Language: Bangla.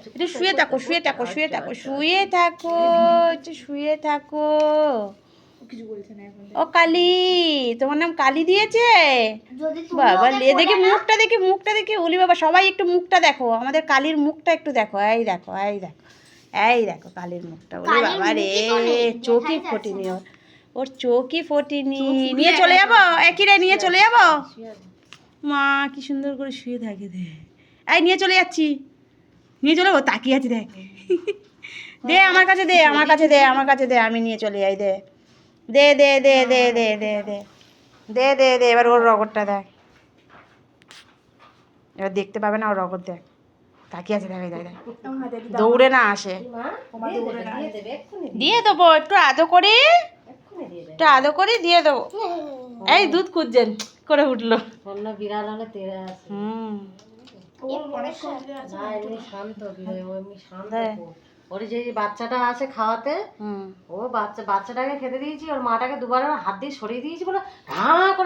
একটু শুয়ে থাকো, শুয়ে থাকো, শুয়ে থাকো, শুয়ে থাকো, একটু শুয়ে থাকো। কিছু বলছে না এখন। ও কালী, তোমার নাম কালী দিয়েছে? যদি তুমি বাবা ওকে লে, দেখি বলে না, মুখটা দেখি, মুখটা দেখি। ওলি বাবা, সবাই একটু মুখটা দেখো, আমাদের কালীর মুখটা একটু দেখো। এই দেখো, এই দেখো, এই দেখো কালীর মুখটা। ওলি কালীর বাবা রে, মুখই তো নেই, চোখই দেখাই ফোটেনি যাচ্ছে ওর, ওর চোখই ফোটেনি। চোখ ফুটলে নিয়ে চলে একা যাবো, একা একই রে, নিয়ে চলে যাবো। শুয়ে আছে। মা কি সুন্দর করে শুয়ে থাকে দে। এই নিয়ে চলে যাচ্ছি, নিয়ে চলে যাবো, তাকিয়ে আছি দেখ। দে আমার কাছে দে, আমার কাছে দে, আমার কাছে দে, আমি নিয়ে চলে যাই। দে দে দে দে দে দে দে দে দে দে দে, এবার ওর রগরটা দেখ। এবার দেখতে পাবে না ওর রগর, দেখ তাকিয়ে আছে, দেখ দেখ দেখ। আমার হাতে একটু দাও। দৌড়ে না আসে। তোমার দৌড়ে না। দিয়ে দেবো একটু আদো করে, একটু আদো করে দিয়ে দেবো। এই দুধ খুঁজছেন করে উঠলো। অন্য বিড়াল হলে তেড়ে আসে। হুম, ও অনেকক্ষণ ধরে আছে। না এমনি শান্ত, ও এমনি শান্ত হ্যাঁ। খুব। ওর যে বাচ্চাটা আছে খাওয়াতে, হুম। ও বাচ্চাটাকে খেতে দিয়েছি, ওর মাটাকে দুবার হাত দিয়ে সরিয়ে দিয়েছি বলে ঘা করে